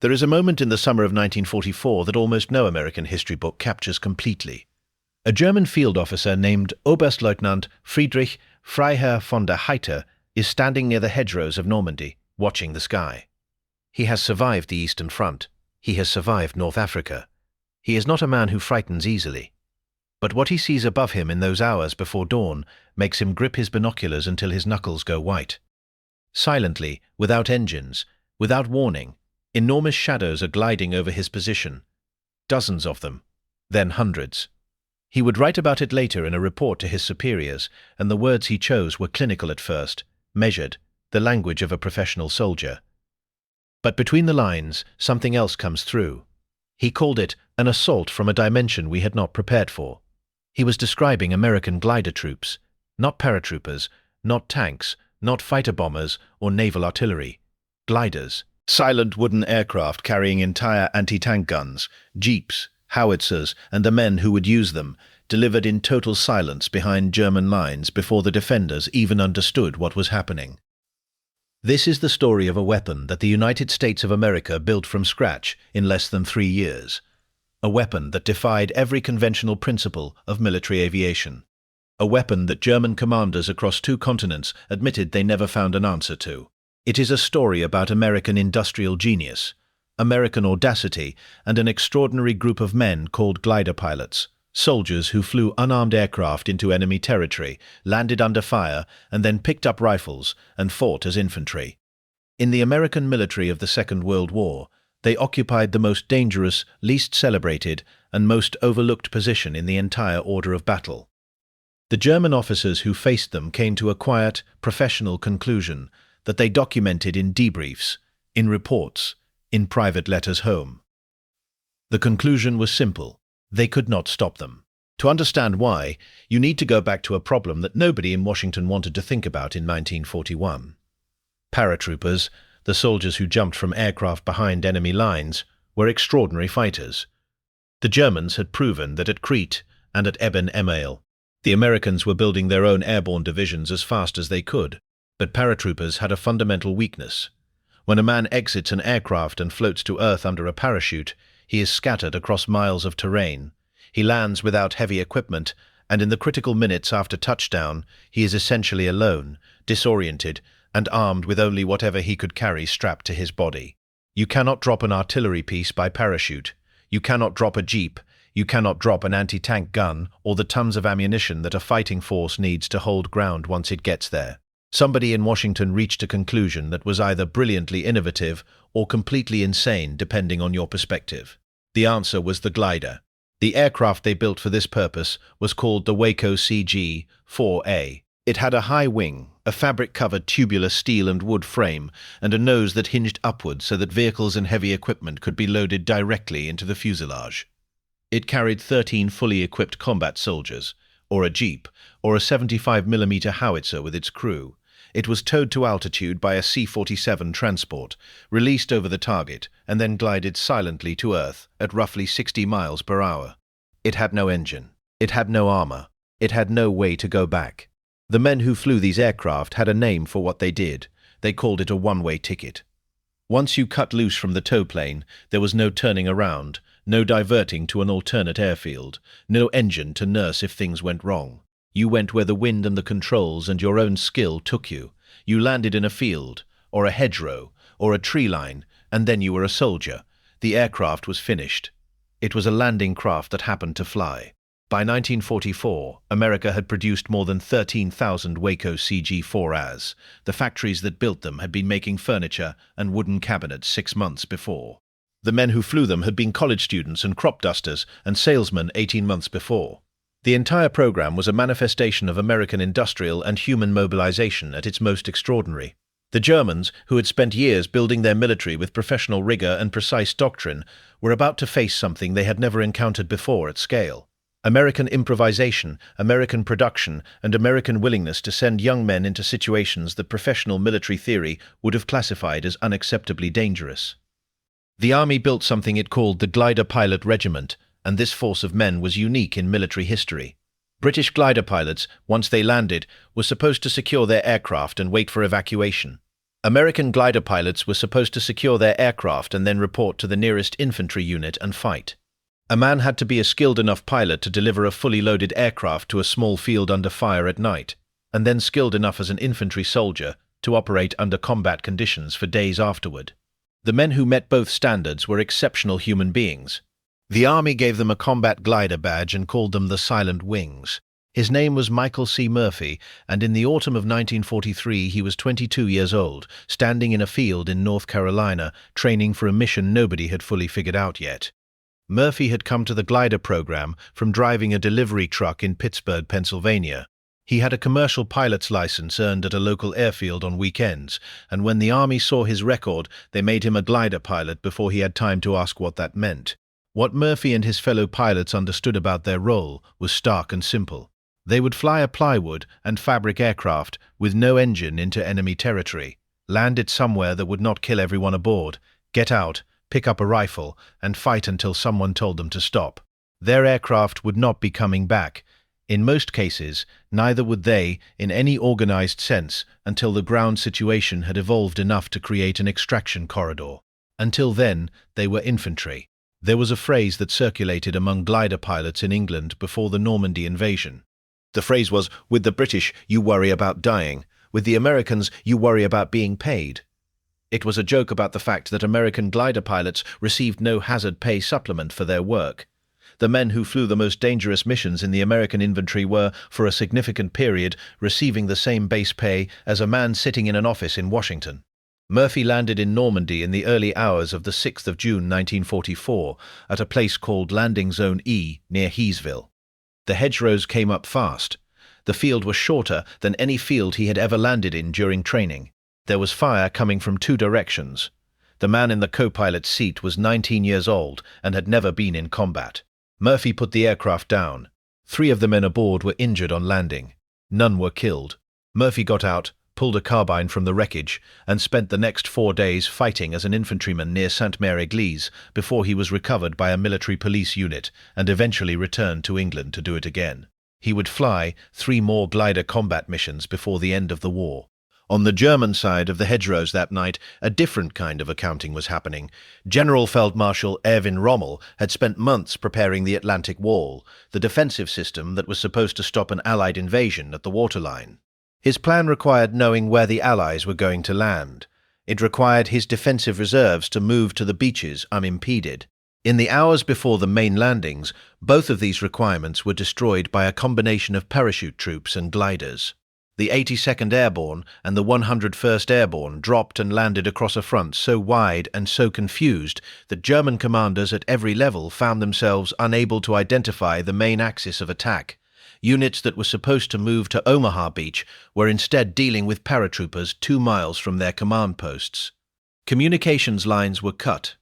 There is a moment in the summer of 1944 that almost no American history book captures completely. A German field officer named Oberstleutnant Friedrich Freiherr von der Heydte is standing near the hedgerows of Normandy, watching the sky. He has survived the Eastern Front. He has survived North Africa. He is not a man who frightens easily. But what he sees above him in those hours before dawn makes him grip his binoculars until his knuckles go white. Silently, without engines, without warning, enormous shadows are gliding over his position. Dozens of them, then hundreds. He would write about it later in a report to his superiors, and the words he chose were clinical at first, measured, the language of a professional soldier. But between the lines, something else comes through. He called it an assault from a dimension we had not prepared for. He was describing American glider troops, not paratroopers, not tanks, not fighter bombers or naval artillery. Gliders. Silent wooden aircraft carrying entire anti-tank guns, jeeps, howitzers, and the men who would use them, delivered in total silence behind German lines before the defenders even understood what was happening. This is the story of a weapon that the United States of America built from scratch in less than 3 years. A weapon that defied every conventional principle of military aviation. A weapon that German commanders across 2 continents admitted they never found an answer to. It is a story about American industrial genius, American audacity, and an extraordinary group of men called glider pilots, soldiers who flew unarmed aircraft into enemy territory, landed under fire, and then picked up rifles and fought as infantry. In the American military of the Second World War, they occupied the most dangerous, least celebrated, and most overlooked position in the entire order of battle. The German officers who faced them came to a quiet, professional conclusion that they documented in debriefs, in reports, in private letters home. The conclusion was simple. They could not stop them. To understand why, you need to go back to a problem that nobody in Washington wanted to think about in 1941. Paratroopers, the soldiers who jumped from aircraft behind enemy lines, were extraordinary fighters. The Germans had proven that at Crete and at Eben Emael. The Americans were building their own airborne divisions as fast as they could, but paratroopers had a fundamental weakness. When a man exits an aircraft and floats to earth under a parachute, he is scattered across miles of terrain. He lands without heavy equipment, and in the critical minutes after touchdown, he is essentially alone, disoriented, and armed with only whatever he could carry strapped to his body. You cannot drop an artillery piece by parachute. You cannot drop a jeep. You cannot drop an anti-tank gun or the tons of ammunition that a fighting force needs to hold ground once it gets there. Somebody in Washington reached a conclusion that was either brilliantly innovative or completely insane, depending on your perspective. The answer was the glider. The aircraft they built for this purpose was called the Waco CG-4A. It had a high wing, a fabric-covered tubular steel and wood frame, and a nose that hinged upward so that vehicles and heavy equipment could be loaded directly into the fuselage. It carried 13 fully equipped combat soldiers, or a jeep, or a 75mm howitzer with its crew. It was towed to altitude by a C-47 transport, released over the target, and then glided silently to Earth at roughly 60 miles per hour. It had no engine. It had no armor. It had no way to go back. The men who flew these aircraft had a name for what they did. They called it a one-way ticket. Once you cut loose from the tow plane, there was no turning around, no diverting to an alternate airfield, no engine to nurse if things went wrong. You went where the wind and the controls and your own skill took you. You landed in a field, or a hedgerow, or a tree line, and then you were a soldier. The aircraft was finished. It was a landing craft that happened to fly. By 1944, America had produced more than 13,000 Waco CG-4As. The factories that built them had been making furniture and wooden cabinets 6 months before. The men who flew them had been college students and crop dusters and salesmen 18 months before. The entire program was a manifestation of American industrial and human mobilization at its most extraordinary. The Germans, who had spent years building their military with professional rigor and precise doctrine, were about to face something they had never encountered before at scale. American improvisation, American production, and American willingness to send young men into situations that professional military theory would have classified as unacceptably dangerous. The Army built something it called the Glider Pilot Regiment, and this force of men was unique in military history. British glider pilots, once they landed, were supposed to secure their aircraft and wait for evacuation. American glider pilots were supposed to secure their aircraft and then report to the nearest infantry unit and fight. A man had to be a skilled enough pilot to deliver a fully loaded aircraft to a small field under fire at night, and then skilled enough as an infantry soldier to operate under combat conditions for days afterward. The men who met both standards were exceptional human beings. The Army gave them a combat glider badge and called them the Silent Wings. His name was Michael C. Murphy, and in the autumn of 1943 he was 22 years old, standing in a field in North Carolina, training for a mission nobody had fully figured out yet. Murphy had come to the glider program from driving a delivery truck in Pittsburgh, Pennsylvania. He had a commercial pilot's license earned at a local airfield on weekends, and when the Army saw his record, they made him a glider pilot before he had time to ask what that meant. What Murphy and his fellow pilots understood about their role was stark and simple. They would fly a plywood and fabric aircraft with no engine into enemy territory, land it somewhere that would not kill everyone aboard, get out, pick up a rifle, and fight until someone told them to stop. Their aircraft would not be coming back. In most cases, neither would they, in any organized sense, until the ground situation had evolved enough to create an extraction corridor. Until then, they were infantry. There was a phrase that circulated among glider pilots in England before the Normandy invasion. The phrase was, "With the British, you worry about dying. With the Americans, you worry about being paid." It was a joke about the fact that American glider pilots received no hazard pay supplement for their work. The men who flew the most dangerous missions in the American infantry were, for a significant period, receiving the same base pay as a man sitting in an office in Washington. Murphy landed in Normandy in the early hours of the 6th of June 1944 at a place called Landing Zone E near Heysville. The hedgerows came up fast. The field was shorter than any field he had ever landed in during training. There was fire coming from two directions. The man in the co-pilot's seat was 19 years old and had never been in combat. Murphy put the aircraft down. 3 of the men aboard were injured on landing. None were killed. Murphy got out, pulled a carbine from the wreckage, and spent the next 4 days fighting as an infantryman near Sainte-Mère-Église before he was recovered by a military police unit and eventually returned to England to do it again. He would fly 3 more glider combat missions before the end of the war. On the German side of the hedgerows that night, a different kind of accounting was happening. Generalfeldmarschall Erwin Rommel had spent months preparing the Atlantic Wall, the defensive system that was supposed to stop an Allied invasion at the waterline. His plan required knowing where the Allies were going to land. It required his defensive reserves to move to the beaches unimpeded. In the hours before the main landings, both of these requirements were destroyed by a combination of parachute troops and gliders. The 82nd Airborne and the 101st Airborne dropped and landed across a front so wide and so confused that German commanders at every level found themselves unable to identify the main axis of attack. Units that were supposed to move to Omaha Beach were instead dealing with paratroopers 2 miles from their command posts. Communications lines were cut,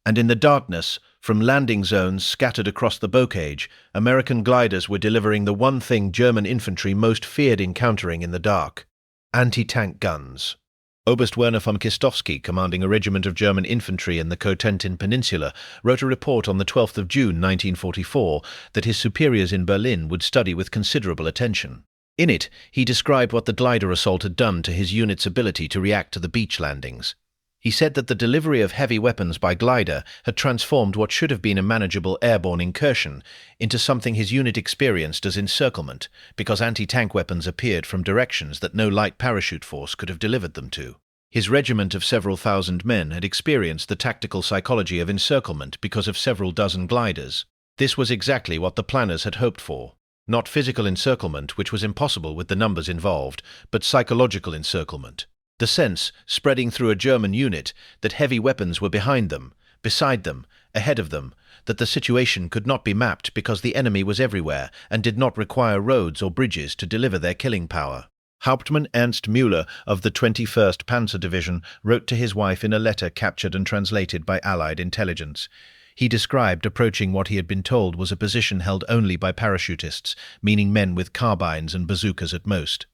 and in the darkness, from landing zones scattered across the bocage, American gliders were delivering the one thing German infantry most feared encountering in the dark: anti-tank guns. Oberst Werner von Kistowski, commanding a regiment of German infantry in the Cotentin Peninsula, wrote a report on the 12th of June 1944 that his superiors in Berlin would study with considerable attention. In it, he described what the glider assault had done to his unit's ability to react to the beach landings. He said that the delivery of heavy weapons by glider had transformed what should have been a manageable airborne incursion into something his unit experienced as encirclement, because anti-tank weapons appeared from directions that no light parachute force could have delivered them to. His regiment of several thousand men had experienced the tactical psychology of encirclement because of several dozen gliders. This was exactly what the planners had hoped for. Not physical encirclement, which was impossible with the numbers involved, but psychological encirclement. The sense, spreading through a German unit, that heavy weapons were behind them, beside them, ahead of them, that the situation could not be mapped because the enemy was everywhere and did not require roads or bridges to deliver their killing power. Hauptmann Ernst Müller of the 21st Panzer Division wrote to his wife in a letter captured and translated by Allied intelligence. He described approaching what he had been told was a position held only by parachutists, meaning men with carbines and bazookas at most.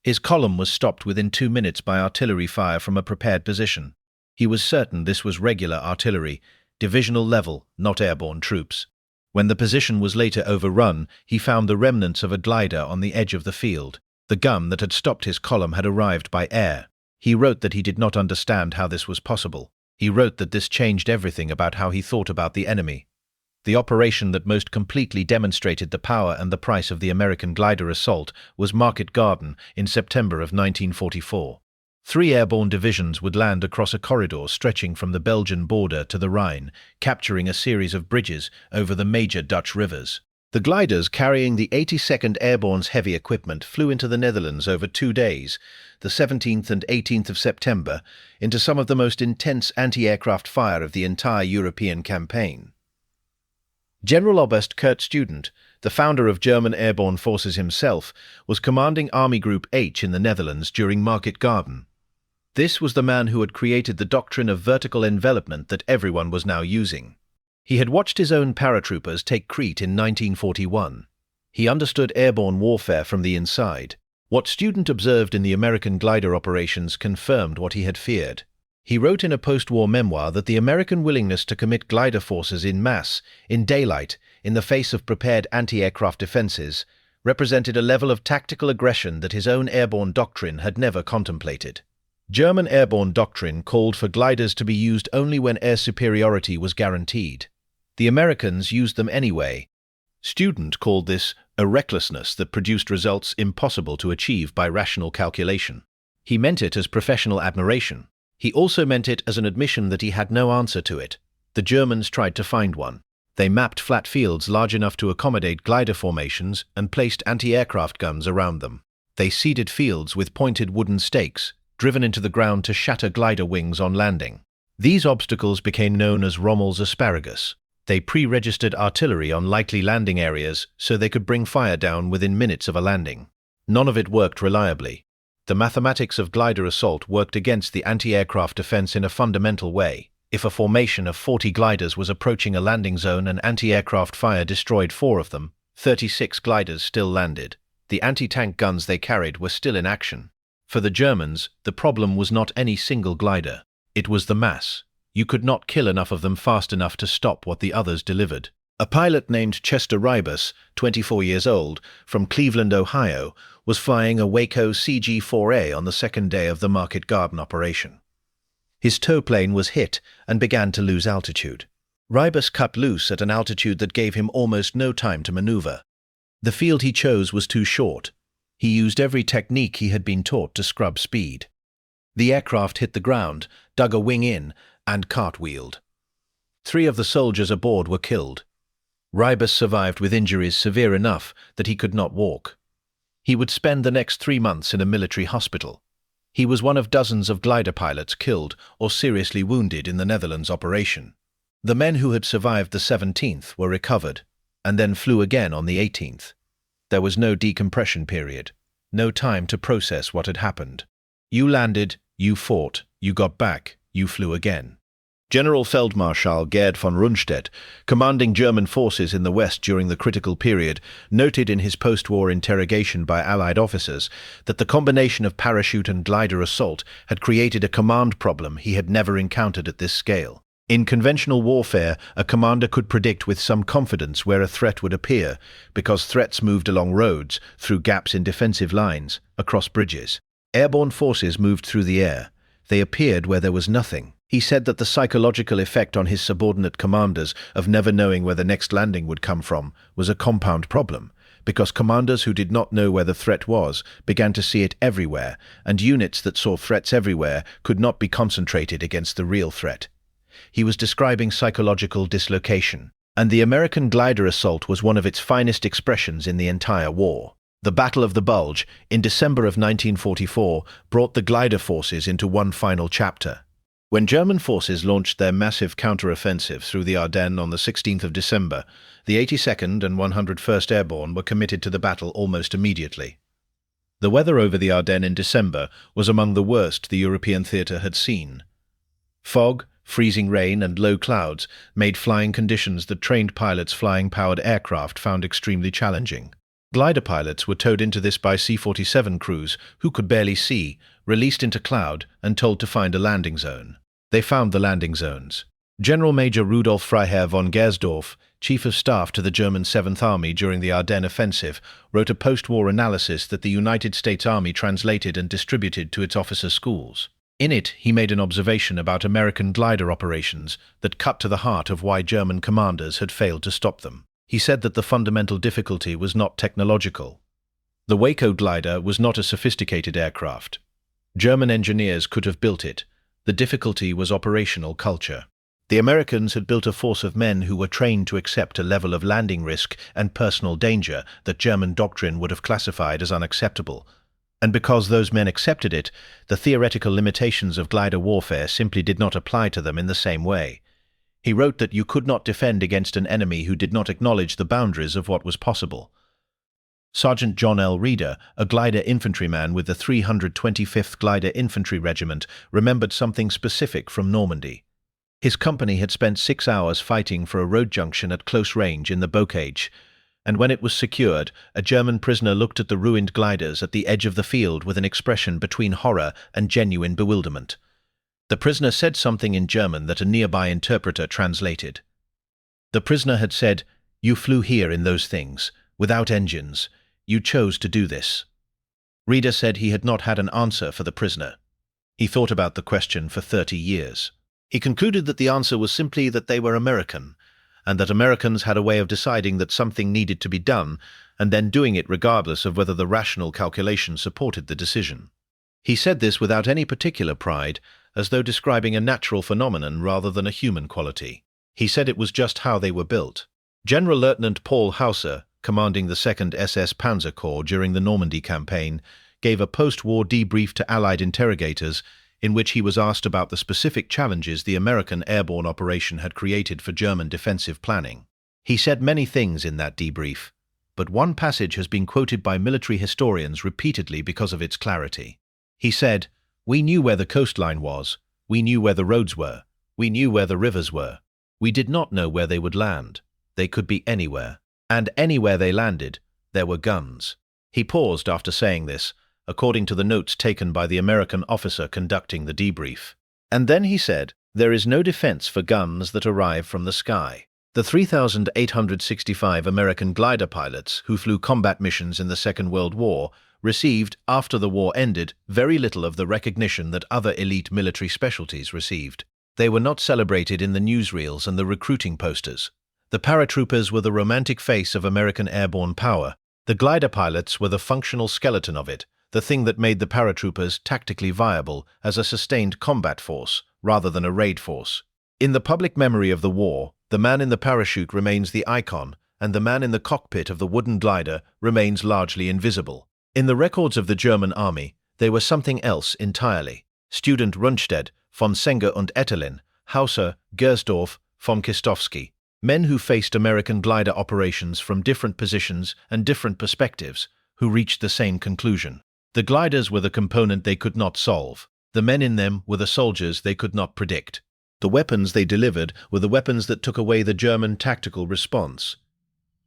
His column was stopped within 2 minutes by artillery fire from a prepared position. He was certain this was regular artillery, divisional level, not airborne troops. When the position was later overrun, he found the remnants of a glider on the edge of the field. The gun that had stopped his column had arrived by air. He wrote that he did not understand how this was possible. He wrote that this changed everything about how he thought about the enemy. The operation that most completely demonstrated the power and the price of the American glider assault was Market Garden in September of 1944. 3 airborne divisions would land across a corridor stretching from the Belgian border to the Rhine, capturing a series of bridges over the major Dutch rivers. The gliders carrying the 82nd Airborne's heavy equipment flew into the Netherlands over 2 days, the 17th and 18th of September, into some of the most intense anti-aircraft fire of the entire European campaign. Generaloberst Kurt Student, the founder of German airborne forces himself, was commanding Army Group H in the Netherlands during Market Garden. This was the man who had created the doctrine of vertical envelopment that everyone was now using. He had watched his own paratroopers take Crete in 1941. He understood airborne warfare from the inside. What Student observed in the American glider operations confirmed what he had feared. He wrote in a post-war memoir that the American willingness to commit glider forces in mass, in daylight, in the face of prepared anti-aircraft defenses, represented a level of tactical aggression that his own airborne doctrine had never contemplated. German airborne doctrine called for gliders to be used only when air superiority was guaranteed. The Americans used them anyway. Student called this a recklessness that produced results impossible to achieve by rational calculation. He meant it as professional admiration. He also meant it as an admission that he had no answer to it. The Germans tried to find one. They mapped flat fields large enough to accommodate glider formations and placed anti-aircraft guns around them. They seeded fields with pointed wooden stakes, driven into the ground to shatter glider wings on landing. These obstacles became known as Rommel's asparagus. They pre-registered artillery on likely landing areas so they could bring fire down within minutes of a landing. None of it worked reliably. The mathematics of glider assault worked against the anti-aircraft defense in a fundamental way. If a formation of 40 gliders was approaching a landing zone and anti-aircraft fire destroyed 4 of them, 36 gliders still landed. The anti-tank guns they carried were still in action. For the Germans, the problem was not any single glider. It was the mass. You could not kill enough of them fast enough to stop what the others delivered. A pilot named Chester Ribas, 24 years old, from Cleveland, Ohio, was flying a Waco CG-4A on the second day of the Market Garden operation. His tow plane was hit and began to lose altitude. Ribas cut loose at an altitude that gave him almost no time to maneuver. The field he chose was too short. He used every technique he had been taught to scrub speed. The aircraft hit the ground, dug a wing in, and cartwheeled. 3 of the soldiers aboard were killed. Ribas survived with injuries severe enough that he could not walk. He would spend the next 3 months in a military hospital. He was one of dozens of glider pilots killed or seriously wounded in the Netherlands operation. The men who had survived the 17th were recovered, and then flew again on the 18th. There was no decompression period, no time to process what had happened. You landed, you fought, you got back, you flew again. General Feldmarschall Gerd von Rundstedt, commanding German forces in the West during the critical period, noted in his post-war interrogation by Allied officers that the combination of parachute and glider assault had created a command problem he had never encountered at this scale. In conventional warfare, a commander could predict with some confidence where a threat would appear, because threats moved along roads, through gaps in defensive lines, across bridges. Airborne forces moved through the air. They appeared where there was nothing. He said that the psychological effect on his subordinate commanders of never knowing where the next landing would come from was a compound problem, because commanders who did not know where the threat was began to see it everywhere, and units that saw threats everywhere could not be concentrated against the real threat. He was describing psychological dislocation, and the American glider assault was one of its finest expressions in the entire war. The Battle of the Bulge, in December of 1944, brought the glider forces into one final chapter. When German forces launched their massive counter-offensive through the Ardennes on the 16th of December, the 82nd and 101st Airborne were committed to the battle almost immediately. The weather over the Ardennes in December was among the worst the European theatre had seen. Fog, freezing rain and low clouds made flying conditions that trained pilots flying powered aircraft found extremely challenging. Glider pilots were towed into this by C-47 crews who could barely see, released into cloud and told to find a landing zone. They found the landing zones. General Major Rudolf Freiherr von Gersdorf, Chief of Staff to the German 7th Army during the Ardennes Offensive, wrote a post-war analysis that the United States Army translated and distributed to its officer schools. In it, he made an observation about American glider operations that cut to the heart of why German commanders had failed to stop them. He said that the fundamental difficulty was not technological. The Waco glider was not a sophisticated aircraft. German engineers could have built it. The difficulty was operational culture. The Americans had built a force of men who were trained to accept a level of landing risk and personal danger that German doctrine would have classified as unacceptable. And because those men accepted it, the theoretical limitations of glider warfare simply did not apply to them in the same way. He wrote that you could not defend against an enemy who did not acknowledge the boundaries of what was possible. Sergeant John L. Reeder, a glider infantryman with the 325th Glider Infantry Regiment, remembered something specific from Normandy. His company had spent 6 hours fighting for a road junction at close range in the bocage, and when it was secured, a German prisoner looked at the ruined gliders at the edge of the field with an expression between horror and genuine bewilderment. The prisoner said something in German that a nearby interpreter translated. The prisoner had said, "You flew here in those things, without engines. You chose to do this." Reeder said he had not had an answer for the prisoner. He thought about the question for 30 years. He concluded that the answer was simply that they were American, and that Americans had a way of deciding that something needed to be done, and then doing it regardless of whether the rational calculation supported the decision. He said this without any particular pride, as though describing a natural phenomenon rather than a human quality. He said it was just how they were built. Generaloberst Paul Hauser, commanding the 2nd SS Panzer Corps during the Normandy campaign, gave a post-war debrief to Allied interrogators in which he was asked about the specific challenges the American airborne operation had created for German defensive planning. He said many things in that debrief, but one passage has been quoted by military historians repeatedly because of its clarity. He said, "We knew where the coastline was, we knew where the roads were, we knew where the rivers were. We did not know where they would land. They could be anywhere. And anywhere they landed, there were guns." He paused after saying this, according to the notes taken by the American officer conducting the debrief. And then he said, "There is no defense for guns that arrive from the sky." The 3,865 American glider pilots who flew combat missions in the Second World War received, after the war ended, very little of the recognition that other elite military specialties received. They were not celebrated in the newsreels and the recruiting posters. The paratroopers were the romantic face of American airborne power. The glider pilots were the functional skeleton of it, the thing that made the paratroopers tactically viable as a sustained combat force, rather than a raid force. In the public memory of the war, the man in the parachute remains the icon, and the man in the cockpit of the wooden glider remains largely invisible. In the records of the German army, they were something else entirely. Student Rundstedt, von Senger und Etterlin, Hauser, Gersdorf, von Kistowski. Men who faced American glider operations from different positions and different perspectives, who reached the same conclusion. The gliders were the component they could not solve. The men in them were the soldiers they could not predict. The weapons they delivered were the weapons that took away the German tactical response.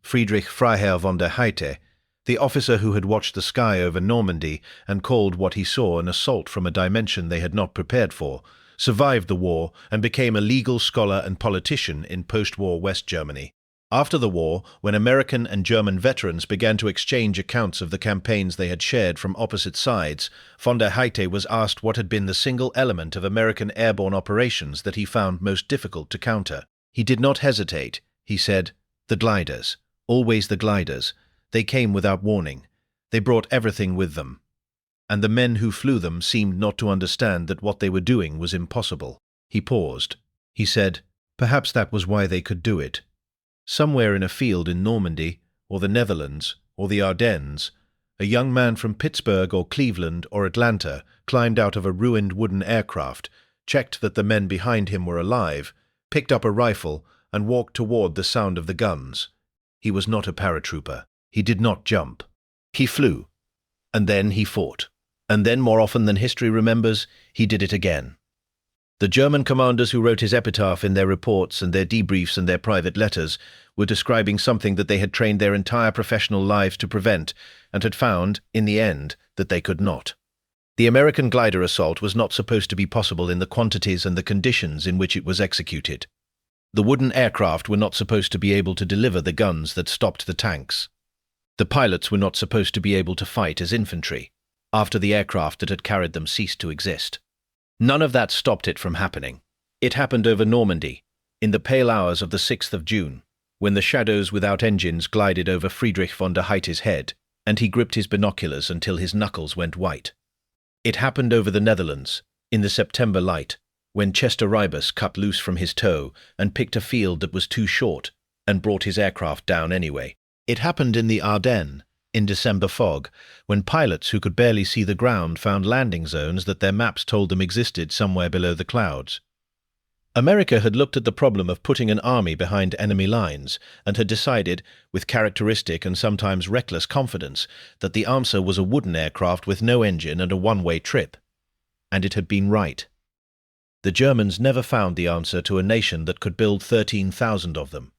Friedrich Freiherr von der Heydte, the officer who had watched the sky over Normandy and called what he saw an assault from a dimension they had not prepared for, survived the war and became a legal scholar and politician in post-war West Germany. After the war, when American and German veterans began to exchange accounts of the campaigns they had shared from opposite sides, von der Heydte was asked what had been the single element of American airborne operations that he found most difficult to counter. He did not hesitate. He said, "The gliders. Always the gliders. They came without warning. They brought everything with them. And the men who flew them seemed not to understand that what they were doing was impossible." He paused. He said, "Perhaps that was why they could do it." Somewhere in a field in Normandy, or the Netherlands, or the Ardennes, a young man from Pittsburgh or Cleveland or Atlanta climbed out of a ruined wooden aircraft, checked that the men behind him were alive, picked up a rifle, and walked toward the sound of the guns. He was not a paratrooper. He did not jump. He flew. And then he fought. And then, more often than history remembers, he did it again. The German commanders who wrote his epitaph in their reports and their debriefs and their private letters were describing something that they had trained their entire professional lives to prevent and had found, in the end, that they could not. The American glider assault was not supposed to be possible in the quantities and the conditions in which it was executed. The wooden aircraft were not supposed to be able to deliver the guns that stopped the tanks. The pilots were not supposed to be able to fight as infantry, after the aircraft that had carried them ceased to exist. None of that stopped it from happening. It happened over Normandy, in the pale hours of the 6th of June, when the shadows without engines glided over Friedrich von der Heydte's head, and he gripped his binoculars until his knuckles went white. It happened over the Netherlands, in the September light, when Generaloberst cut loose from his tow and picked a field that was too short and brought his aircraft down anyway. It happened in the Ardennes, in December fog, when pilots who could barely see the ground found landing zones that their maps told them existed somewhere below the clouds. America had looked at the problem of putting an army behind enemy lines and had decided, with characteristic and sometimes reckless confidence, that the answer was a wooden aircraft with no engine and a one-way trip. And it had been right. The Germans never found the answer to a nation that could build 13,000 of them.